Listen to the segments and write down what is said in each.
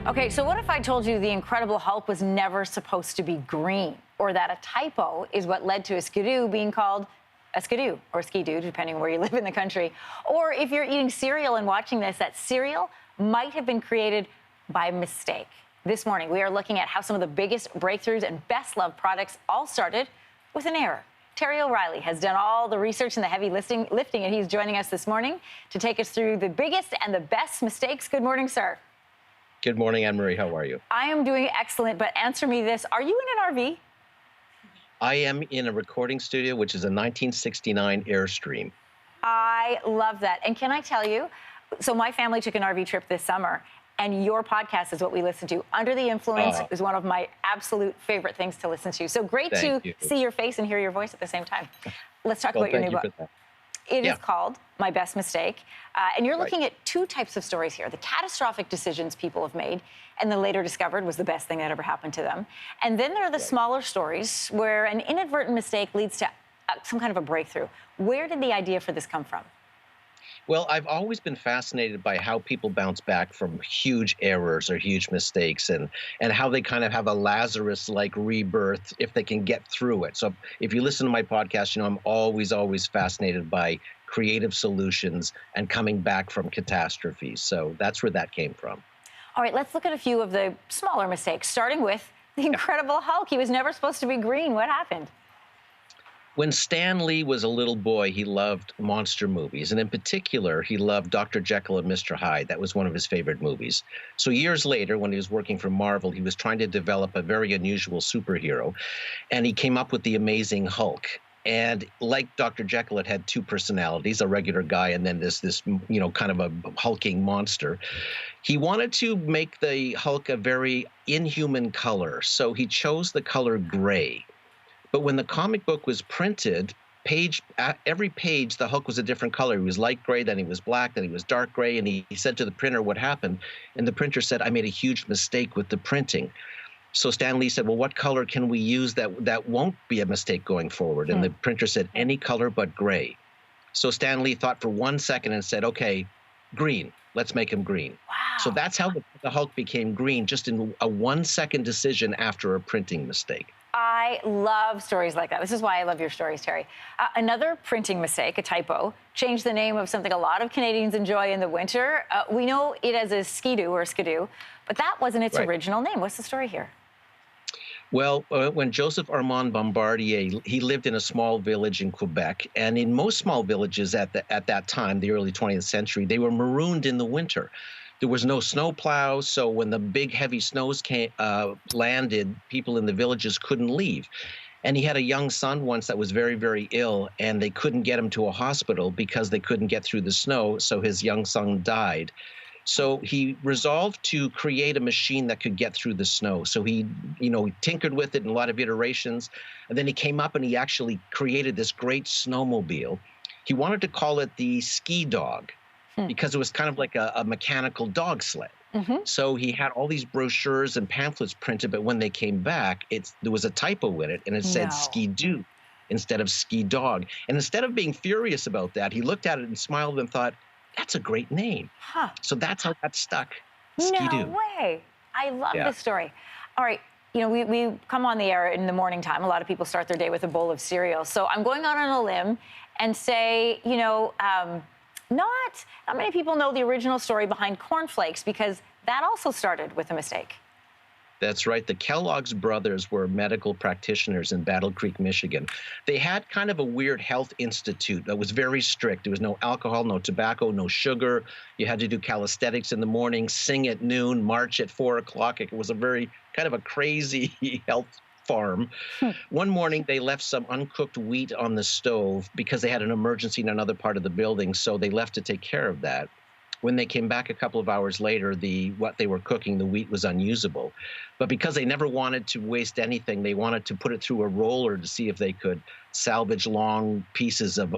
Okay, so what if I told you the Incredible Hulk was never supposed to be green, or that a typo is what led to a skidoo being called a skidoo or skidoo, depending on where you live in the country? Or if you're eating cereal and watching this, that cereal might have been created by mistake. This morning, we are looking at how some of the biggest breakthroughs and best-loved products all started with an error. Terry O'Reilly has done all the research and the heavy lifting, and he's joining us this morning to take us through the biggest and the best mistakes. Good morning, sir. Good morning, Anne-Marie. How are you? I am doing excellent, but answer me this. Are you in an RV? I am in a recording studio, which is a 1969 Airstream. I love that. And can I tell you, so my family took an RV trip this summer, and your podcast is what we listen to. Under the Influence is one of my absolute favorite things to listen to. So great to see your face and hear your voice at the same time. Let's talk about your new book. It is called My Best Mistake. And you're looking at two types of stories here. The catastrophic decisions people have made and then later discovered was the best thing that ever happened to them. And then there are the smaller stories where an inadvertent mistake leads to some kind of a breakthrough. Where did the idea for this come from? Well, I've always been fascinated by how people bounce back from huge errors or huge mistakes and how they kind of have a Lazarus-like rebirth if they can get through it. So if you listen to my podcast, you know, I'm always fascinated by creative solutions and coming back from catastrophes. So that's where that came from. All right, let's look at a few of the smaller mistakes, starting with the Incredible Hulk. He was never supposed to be green. What happened? When Stan Lee was a little boy, he loved monster movies, and in particular, he loved Dr. Jekyll and Mr. Hyde. That was one of his favorite movies. So years later, when he was working for Marvel, he was trying to develop a very unusual superhero, and he came up with the Amazing Hulk. And like Dr. Jekyll, it had two personalities, a regular guy and then this you know, kind of a hulking monster. He wanted to make the Hulk a very inhuman color, so he chose the color gray. But when the comic book was printed, every page, the Hulk was a different color. He was light gray, then he was black, then he was dark gray. And he said to the printer what happened. And the printer said, I made a huge mistake with the printing. So Stan Lee said, well, what color can we use that won't be a mistake going forward? And the printer said, any color but gray. So Stan Lee thought for 1 second and said, okay, green. Let's make him green. Wow. So that's how the Hulk became green, just in a 1 second decision after a printing mistake. I love stories like that. This is why I love your stories, Terry. Another printing mistake, a typo, changed the name of something a lot of Canadians enjoy in the winter. We know it as a skidoo or skidoo, but that wasn't its original name. What's the story here? Well, when Joseph Armand Bombardier, he lived in a small village in Quebec, and in most small villages at that time, the early 20th century, they were marooned in the winter. There was no snow plow, so when the big heavy snows landed, people in the villages couldn't leave. And he had a young son once that was very ill, and they couldn't get him to a hospital because they couldn't get through the snow, so his young son died. So he resolved to create a machine that could get through the snow. So he, you know, tinkered with it in a lot of iterations, and then he came up and he actually created this great snowmobile. He wanted to call it the Ski Dog, because it was kind of like a mechanical dog sled. So he had all these brochures and pamphlets printed, but when they came back, there was a typo in it, and it said Ski-Doo instead of Ski Dog. And instead of being furious about that, he looked at it and smiled and thought, that's a great name. So that's how that stuck, Ski-Doo. No way. I love this story. All right. You know, we come on the air in the morning time. A lot of people start their day with a bowl of cereal. So I'm going out on a limb and say, you know, not many people know the original story behind cornflakes, because that also started with a mistake. That's right. The Kellogg's brothers were medical practitioners in Battle Creek, Michigan. They had kind of a weird health institute that was very strict. There was no alcohol, no tobacco, no sugar. You had to do calisthenics in the morning, sing at noon, march at 4 o'clock. It was a very kind of a crazy health farm. One morning, they left some uncooked wheat on the stove because they had an emergency in another part of the building, so they left to take care of that. When they came back a couple of hours later, what they were cooking, the wheat was unusable. But because they never wanted to waste anything, they wanted to put it through a roller to see if they could salvage long pieces of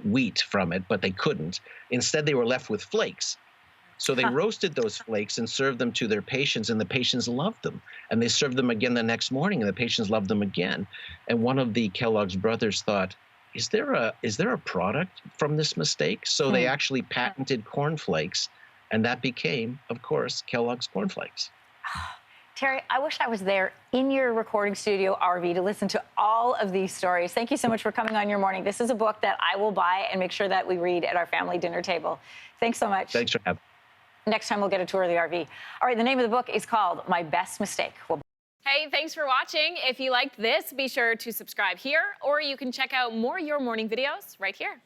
wheat from it, but they couldn't. Instead, they were left with flakes. So they roasted those flakes and served them to their patients, and the patients loved them. And they served them again the next morning, and the patients loved them again. And one of the Kellogg's brothers thought, is there a product from this mistake? So they actually patented cornflakes And that became, of course, Kellogg's Corn Flakes. Terry, I wish I was there in your recording studio RV to listen to all of these stories. Thank you so much for coming on Your Morning. This is a book that I will buy and make sure that we read at our family dinner table. Thanks so much. Thanks for having me. Next time we'll get a tour of the RV. All right, the name of the book is called My Best Mistake. Hey, thanks for watching. If you liked this, be sure to subscribe here, or you can check out more Your Morning videos right here.